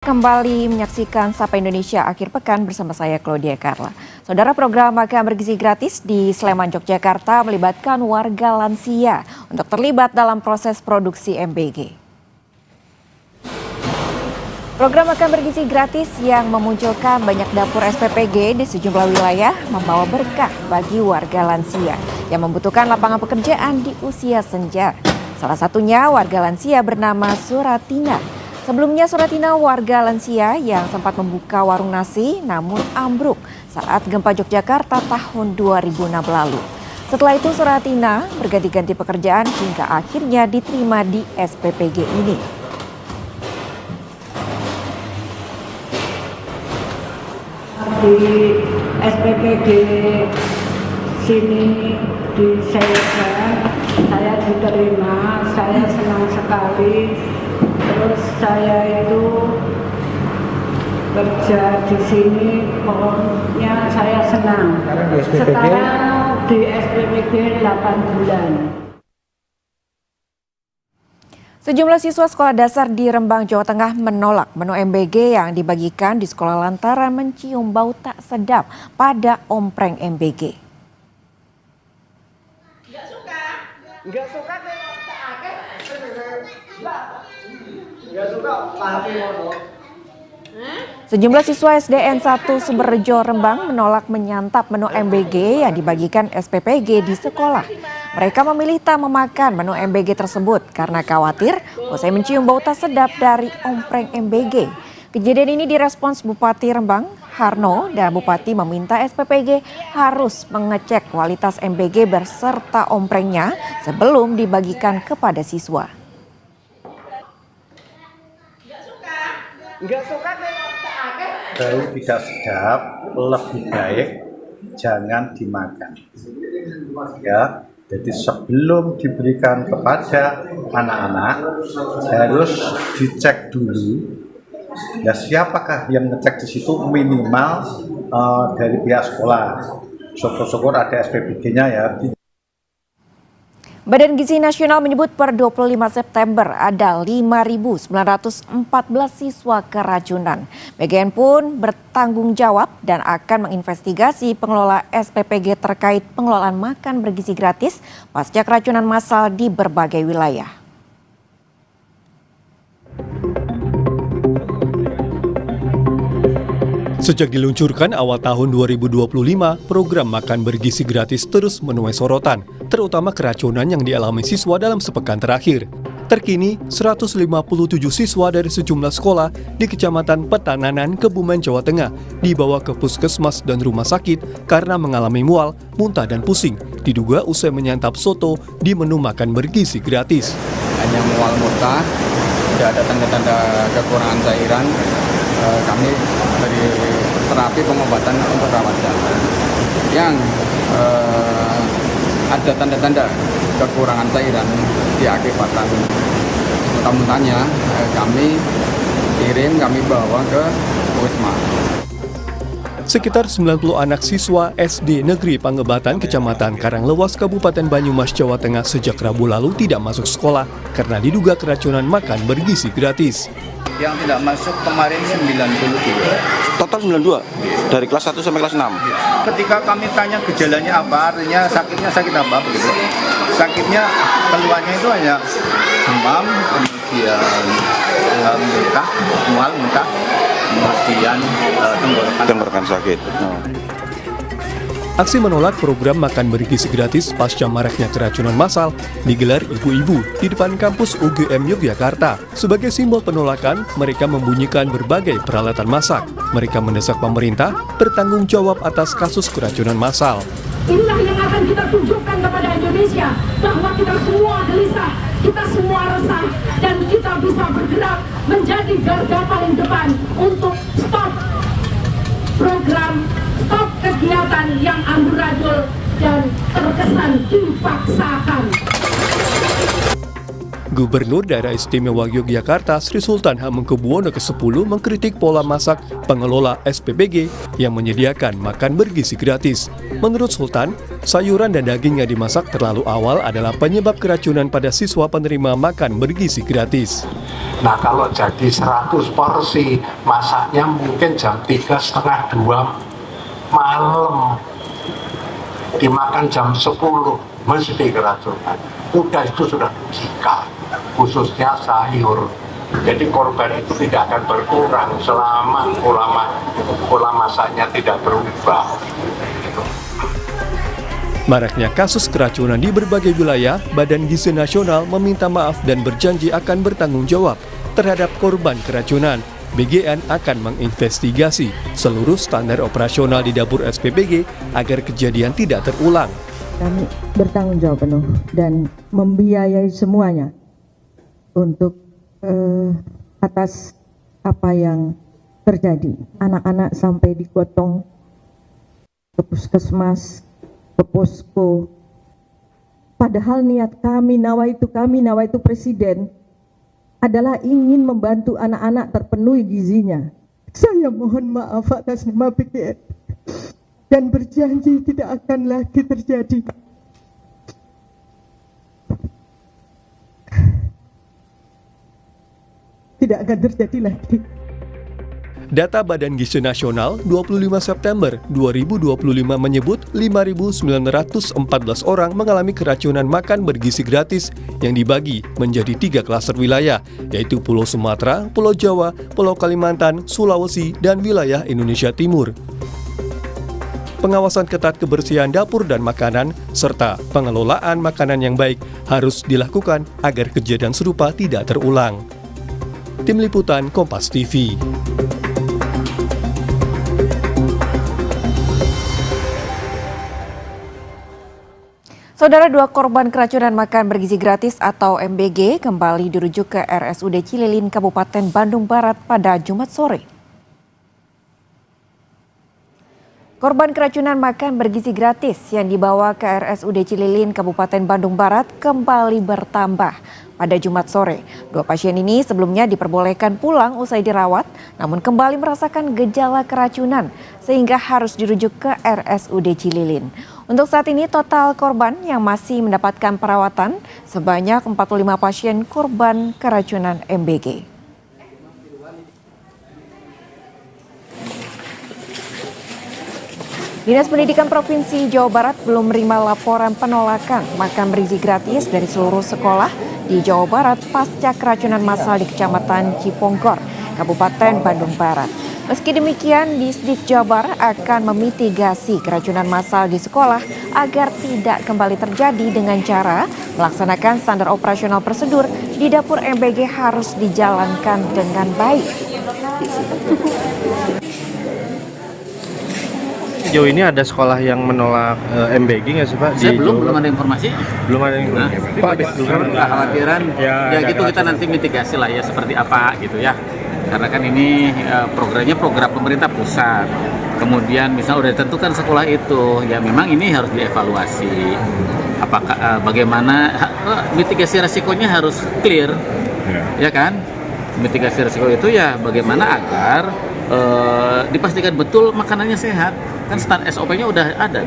Kembali menyaksikan Sapa Indonesia akhir pekan bersama saya Claudia Carla. Saudara, program makan bergizi gratis di Sleman, Yogyakarta melibatkan warga lansia untuk terlibat dalam proses produksi MBG. Program makan bergizi gratis yang memunculkan banyak dapur SPPG di sejumlah wilayah membawa berkah bagi warga lansia yang membutuhkan lapangan pekerjaan di usia senja. Salah satunya warga lansia bernama Suratina. Sebelumnya Suratina warga lansia yang sempat membuka warung nasi namun ambruk saat gempa Yogyakarta tahun 2006 lalu. Setelah itu Suratina berganti-ganti pekerjaan hingga akhirnya diterima di SPPG ini. Di SPPG sini di saya diterima, saya senang sekali. Terus saya itu kerja di sini, pokoknya saya senang. Sekarang di SPPG 8 bulan. Sejumlah siswa sekolah dasar di Rembang, Jawa Tengah menolak menu MBG yang dibagikan di sekolah lantaran mencium bau tak sedap pada ompreng MBG. Nggak suka Sejumlah siswa SDN 1 Sumberjo Rembang menolak menyantap menu MBG yang dibagikan SPPG di sekolah. Mereka memilih tak memakan menu MBG tersebut karena khawatir usai mencium bau tak sedap dari ompreng MBG. Kejadian ini direspons Bupati Rembang, Harno, dan Bupati meminta SPPG harus mengecek kualitas MBG beserta omprengnya sebelum dibagikan kepada siswa. Bau tidak sedap, lebih baik jangan dimakan. Ya, jadi sebelum diberikan kepada anak-anak harus dicek dulu. Ya, siapakah yang ngecek di situ minimal dari pihak sekolah. Syukur-syukur ada SPPG-nya ya. Badan Gizi Nasional menyebut per 25 September ada 5.914 siswa keracunan. BGN pun bertanggung jawab dan akan menginvestigasi pengelola SPPG terkait pengelolaan makan bergizi gratis pasca keracunan massal di berbagai wilayah. Sejak diluncurkan awal tahun 2025, program makan bergizi gratis terus menuai sorotan, terutama keracunan yang dialami siswa dalam sepekan terakhir. Terkini, 157 siswa dari sejumlah sekolah di Kecamatan Petananan, Kebumen, Jawa Tengah dibawa ke puskesmas dan rumah sakit karena mengalami mual, muntah, dan pusing, diduga usai menyantap soto di menu makan bergizi gratis. Hanya mual, muntah, tidak ada tanda-tanda kekurangan cairan. Kami beri terapi pengobatan untuk rawat jalan yang ada tanda-tanda kekurangan cairan diakibatkan muntah-muntahnya. Kami bawa ke Wisma. Sekitar 90 anak siswa SD Negeri Pangebatan, Kecamatan Karanglewas, Kabupaten Banyumas, Jawa Tengah sejak Rabu lalu tidak masuk sekolah karena diduga keracunan makan bergizi gratis. Yang tidak masuk kemarin 92. Total 92? Dari kelas 1 sampai kelas 6? Ketika kami tanya gejalanya apa, artinya sakit apa begitu. Sakitnya keluarnya itu hanya demam, kemudian muntah, mual, muntah, kemudian tenggorokan sakit. Aksi menolak program makan bergizi gratis pasca maraknya keracunan massal digelar ibu-ibu di depan kampus UGM Yogyakarta. Sebagai simbol penolakan, mereka membunyikan berbagai peralatan masak. Mereka mendesak pemerintah bertanggung jawab atas kasus keracunan massal. Inilah yang akan kita tunjukkan kepada Indonesia bahwa kita semua gelisah, kita semua resah, dan kita bisa bergerak menjadi garda paling depan untuk stop program, stop kegiatan yang amburadul dan terkesan dipaksakan. Gubernur Daerah Istimewa Yogyakarta Sri Sultan Hamengkubuwono ke-10 mengkritik pola masak pengelola SPBG yang menyediakan makan bergizi gratis. Menurut Sultan, sayuran dan daging yang dimasak terlalu awal adalah penyebab keracunan pada siswa penerima makan bergizi gratis. Nah kalau jadi 100 porsi, masaknya mungkin jam 3:30, 2 malam, dimakan jam 10, mesti keracunan. Udah itu sudah jika, khususnya sayur. Jadi korban itu tidak akan berkurang selama pola masaknya tidak berubah. Maraknya kasus keracunan di berbagai wilayah, Badan Gizi Nasional meminta maaf dan berjanji akan bertanggung jawab terhadap korban keracunan. BGN akan menginvestigasi seluruh standar operasional di dapur SPBG agar kejadian tidak terulang. Kami bertanggung jawab penuh dan membiayai semuanya untuk atas apa yang terjadi. Anak-anak sampai digotong ke puskesmas, ke posko. Padahal niat kami, nawaitu presiden adalah ingin membantu anak-anak terpenuhi gizinya. Saya mohon maaf atas nama BGN dan berjanji tidak akan lagi terjadi. Tidak akan terjadi lagi. Data Badan Gizi Nasional 25 September 2025 menyebut 5.914 orang mengalami keracunan makan bergizi gratis yang dibagi menjadi 3 klaster wilayah, yaitu Pulau Sumatera, Pulau Jawa, Pulau Kalimantan, Sulawesi, dan wilayah Indonesia Timur. Pengawasan ketat kebersihan dapur dan makanan, serta pengelolaan makanan yang baik harus dilakukan agar kejadian serupa tidak terulang. Tim Liputan Kompas TV. Saudara, 2 korban keracunan makan bergizi gratis atau MBG kembali dirujuk ke RSUD Cililin, Kabupaten Bandung Barat pada Jumat sore. Korban keracunan makan bergizi gratis yang dibawa ke RSUD Cililin, Kabupaten Bandung Barat kembali bertambah pada Jumat sore. 2 pasien ini sebelumnya diperbolehkan pulang usai dirawat, namun kembali merasakan gejala keracunan sehingga harus dirujuk ke RSUD Cililin. Untuk saat ini total korban yang masih mendapatkan perawatan sebanyak 45 pasien korban keracunan MBG. Dinas Pendidikan Provinsi Jawa Barat belum menerima laporan penolakan makan bergizi gratis dari seluruh sekolah di Jawa Barat pasca keracunan massal di Kecamatan Cipongkor, Kabupaten Bandung Barat. Meski demikian, Disdik Jabar akan memitigasi keracunan massal di sekolah agar tidak kembali terjadi dengan cara melaksanakan standar operasional prosedur di dapur MBG harus dijalankan dengan baik. Sejauh ini ada sekolah yang menolak MBG nggak sih Pak? Saya belum ada informasi. Belum ada informasi. Pak, kekhawatiran ya gitu kita nanti mitigasi lah ya seperti apa gitu ya. Karena kan ini programnya program pemerintah pusat. Kemudian misalnya udah ditentukan sekolah itu, ya memang ini harus dievaluasi. Apakah bagaimana mitigasi resikonya harus clear, ya kan? Mitigasi resiko itu ya bagaimana agar dipastikan betul makanannya sehat. Kan SOP-nya udah ada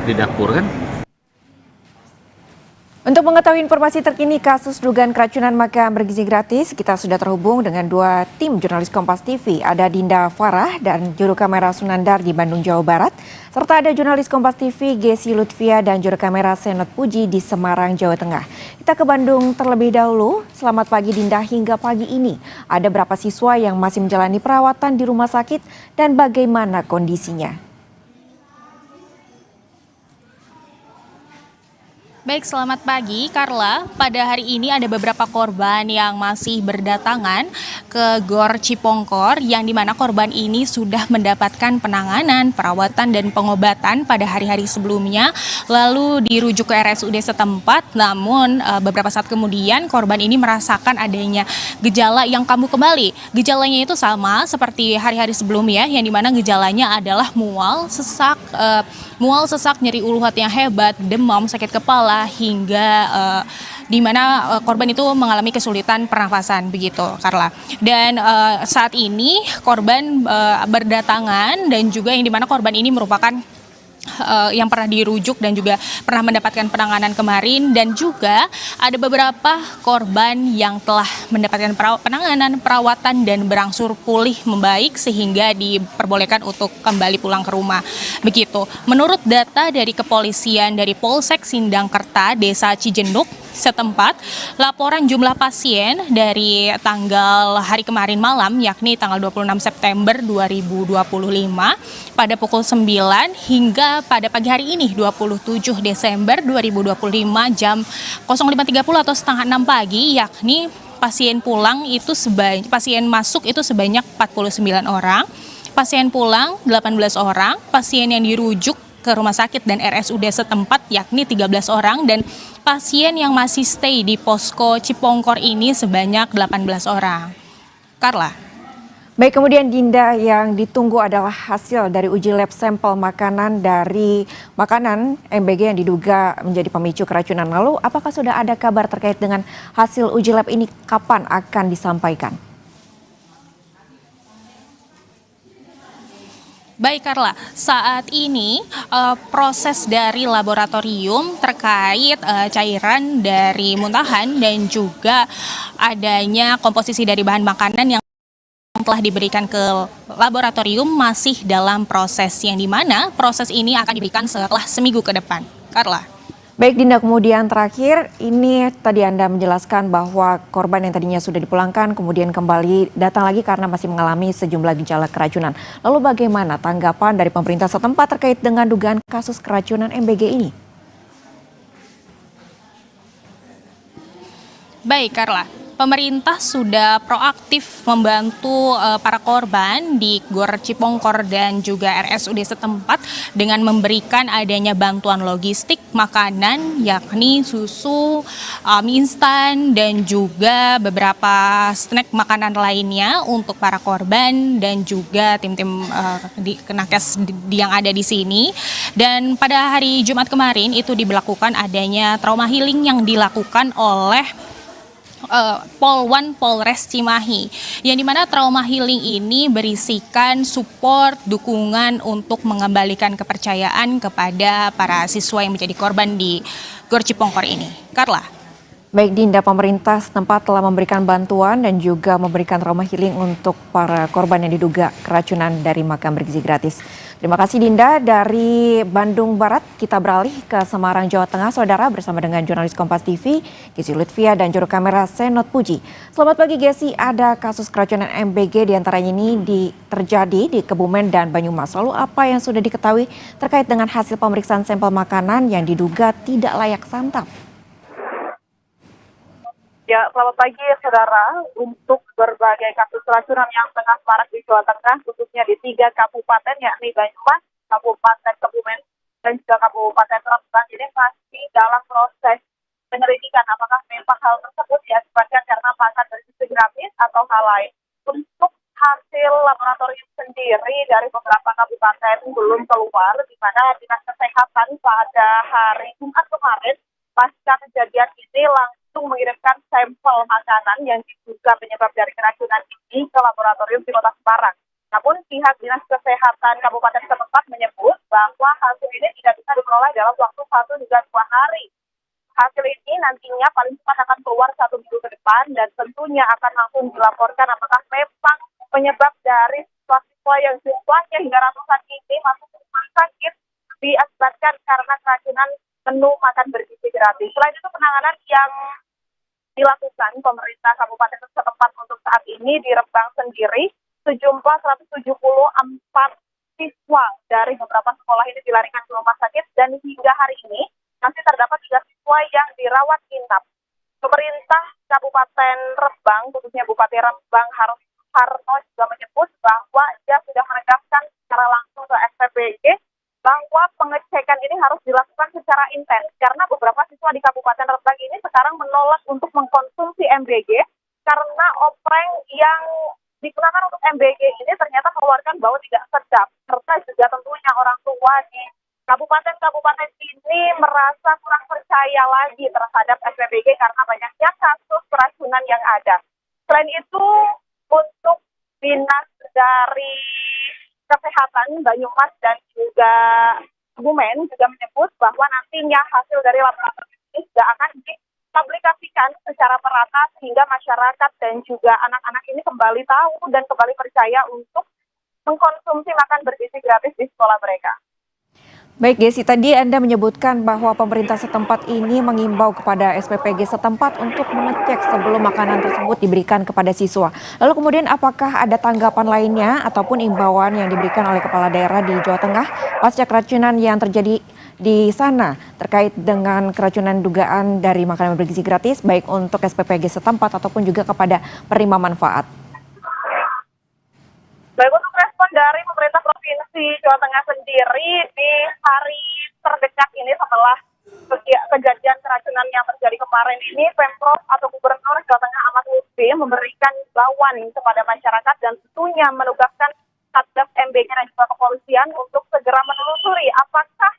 di dapur kan. Untuk mengetahui informasi terkini kasus dugaan keracunan makan bergizi gratis, kita sudah terhubung dengan 2 tim jurnalis Kompas TV. Ada Dinda Farah dan juru kamera Sunandar di Bandung, Jawa Barat. Serta ada jurnalis Kompas TV Gesi Lutfia dan juru kamera Senot Puji di Semarang, Jawa Tengah. Kita ke Bandung terlebih dahulu. Selamat pagi Dinda, hingga pagi ini ada berapa siswa yang masih menjalani perawatan di rumah sakit dan bagaimana kondisinya? Baik, selamat pagi Carla. Pada hari ini ada beberapa korban yang masih berdatangan ke Gor Cipongkor yang dimana korban ini sudah mendapatkan penanganan, perawatan dan pengobatan pada hari-hari sebelumnya lalu dirujuk ke RSUD setempat. Namun beberapa saat kemudian korban ini merasakan adanya gejala yang kambuh kembali. Gejalanya itu sama seperti hari-hari sebelumnya yang dimana gejalanya adalah mual, sesak, nyeri ulu hati yang hebat, demam, sakit kepala hingga di mana korban itu mengalami kesulitan pernafasan begitu, Carla. Dan saat ini korban berdatangan dan juga yang di mana korban ini merupakan yang pernah dirujuk dan juga pernah mendapatkan penanganan kemarin, dan juga ada beberapa korban yang telah mendapatkan penanganan, perawatan dan berangsur pulih membaik sehingga diperbolehkan untuk kembali pulang ke rumah. Begitu. Menurut data dari kepolisian dari Polsek Sindangkerta, Desa Cijenduk setempat, laporan jumlah pasien dari tanggal hari kemarin malam, yakni tanggal 26 September 2025 pada pukul 9 hingga pada pagi hari ini 27 Desember 2025 jam 05.30 atau setengah 6 pagi, yakni pasien masuk itu sebanyak 49 orang, pasien pulang 18 orang, pasien yang dirujuk ke rumah sakit dan RSUD setempat yakni 13 orang, dan pasien yang masih stay di posko Cipongkor ini sebanyak 18 orang. Carla. Baik, kemudian Dinda, yang ditunggu adalah hasil dari uji lab sampel makanan dari makanan MBG yang diduga menjadi pemicu keracunan. Lalu apakah sudah ada kabar terkait dengan hasil uji lab ini, kapan akan disampaikan? Baik, Carla, saat ini proses dari laboratorium terkait cairan dari muntahan dan juga adanya komposisi dari bahan makanan yang telah diberikan ke laboratorium masih dalam proses, yang dimana proses ini akan diberikan setelah seminggu ke depan. Carla. Baik Dinda, kemudian terakhir ini tadi Anda menjelaskan bahwa korban yang tadinya sudah dipulangkan kemudian kembali datang lagi karena masih mengalami sejumlah gejala keracunan. Lalu bagaimana tanggapan dari pemerintah setempat terkait dengan dugaan kasus keracunan MBG ini? Baik, Carla. Pemerintah sudah proaktif membantu para korban di Gor Cipongkor dan juga RSUD setempat dengan memberikan adanya bantuan logistik makanan, yakni susu, mie instan, dan juga beberapa snack makanan lainnya untuk para korban dan juga tim-tim di Kenakes yang ada di sini. Dan pada hari Jumat kemarin itu diberlakukan adanya trauma healing yang dilakukan oleh Polwan Polres Cimahi, yang dimana trauma healing ini berisikan support, dukungan untuk mengembalikan kepercayaan kepada para siswa yang menjadi korban di Gor Cipongkor ini. Carla. Baik Dinda, pemerintah setempat telah memberikan bantuan dan juga memberikan trauma healing untuk para korban yang diduga keracunan dari makan bergizi gratis. Terima kasih Dinda. Dari Bandung Barat kita beralih ke Semarang, Jawa Tengah, saudara, bersama dengan jurnalis Kompas TV, Gesi Lutfia, dan juru kamera Senot Puji. Selamat pagi Gesi, ada kasus keracunan MBG diantaranya ini terjadi di Kebumen dan Banyumas. Lalu apa yang sudah diketahui terkait dengan hasil pemeriksaan sampel makanan yang diduga tidak layak santap? Ya, selamat pagi saudara. Untuk berbagai kasus keracunan yang tengah marak di Jawa Tengah, khususnya di 3 kabupaten, yakni Banyumas, Kabupaten Kebumen, dan juga Kabupaten Rembang, ini masih dalam proses penyelidikan apakah memang hal tersebut diakibatkan karena makan bergizi gratis atau hal lain. Untuk hasil laboratorium sendiri dari beberapa kabupaten belum keluar, di mana Dinas Kesehatan pada hari Jumat kemarin pasca kejadian ini langsung mengirimkan sampel makanan yang diduga penyebab dari keracunan ini ke laboratorium di Kota Semarang. Namun pihak Dinas Kesehatan Kabupaten setempat menyebut bahwa hasil ini tidak bisa diperoleh dalam waktu 1 hingga 2 hari. Hasil ini nantinya paling cepat akan keluar 1 minggu ke depan dan tentunya akan langsung dilaporkan apakah memang penyebab dari siswa yang jumlahnya hingga ratusan ini masuk ke rumah sakit diakibatkan karena keracunan menu makan bergizi gratis. Selain itu, penanganan yang dilakukan pemerintah kabupaten setempat untuk saat ini di Rembang sendiri, sejumlah 174 siswa dari beberapa sekolah ini dilarikan ke rumah sakit dan hingga hari ini masih terdapat 3 siswa yang dirawat inap. Pemerintah Kabupaten Rembang, khususnya Bupati Rembang Harno juga menyebut bahwa ia sudah menegaskan secara langsung ke SPPG bahwa pengecekan ini harus dilakukan secara intens karena beberapa siswa di Kabupaten Rembang ini sekarang menolak untuk mengkonsumsi MBG karena opreng yang digunakan untuk MBG ini ternyata mengeluarkan bau tidak sedap, serta juga tentunya orang tua di kabupaten-kabupaten ini ini merasa kurang percaya lagi terhadap SPBG karena banyaknya kasus keracunan yang ada. Selain itu, untuk dinas dari kesehatan Banyumas dan juga Kebumen juga menyebut bahwa nantinya hasil dari laboratorium ini juga akan dipublikasikan secara merata sehingga masyarakat dan juga anak-anak ini kembali tahu dan kembali percaya untuk mengkonsumsi makan bergizi gratis di sekolah mereka. Baik Desi, tadi Anda menyebutkan bahwa pemerintah setempat ini mengimbau kepada SPPG setempat untuk mengecek sebelum makanan tersebut diberikan kepada siswa. Lalu kemudian apakah ada tanggapan lainnya ataupun imbauan yang diberikan oleh Kepala Daerah di Jawa Tengah pasca keracunan yang terjadi di sana terkait dengan keracunan dugaan dari makanan bergizi gratis baik untuk SPPG setempat ataupun juga kepada penerima manfaat? Baik, untuk respon dari pemerintah Provinsi Jawa Tengah sendiri di hari terdekat ini setelah kejadian keracunan yang terjadi kemarin ini, Pemprov atau Gubernur Jawa Tengah Ahmad Lutfi memberikan imbauan kepada masyarakat dan tentunya menugaskan Satgas MBG dan juga kepolisian untuk segera menelusuri apakah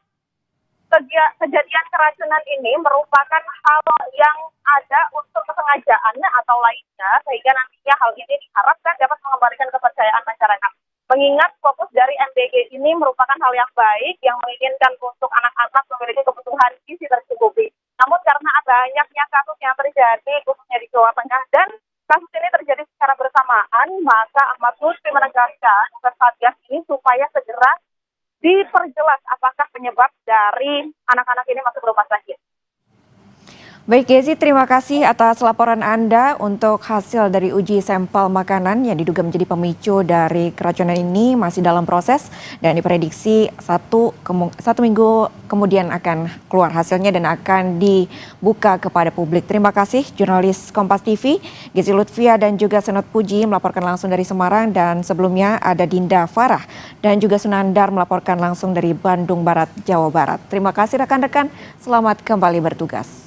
kejadian keracunan ini merupakan hal yang ada unsur kesengajaan atau lainnya, sehingga nantinya hal ini diharapkan dapat mengembalikan kepercayaan masyarakat. Mengingat fokus dari MBG ini merupakan hal yang baik yang menginginkan untuk anak-anak memiliki kebutuhan gizi tercukupi. Namun karena banyaknya kasus yang terjadi khususnya di Jawa Tengah dan kasus ini terjadi secara bersamaan, maka Ahmad Lutfi menegaskan ke Satgas ini supaya segera diperjelas apakah penyebab dari anak-anak ini masuk rumah sakit. Baik Gezi, terima kasih atas laporan Anda untuk hasil dari uji sampel makanan yang diduga menjadi pemicu dari keracunan ini masih dalam proses dan diprediksi satu minggu kemudian akan keluar hasilnya dan akan dibuka kepada publik. Terima kasih jurnalis Kompas TV, Gezi Lutfia dan juga Senot Puji melaporkan langsung dari Semarang dan sebelumnya ada Dinda Farah dan juga Sunandar melaporkan langsung dari Bandung Barat, Jawa Barat. Terima kasih rekan-rekan, selamat kembali bertugas.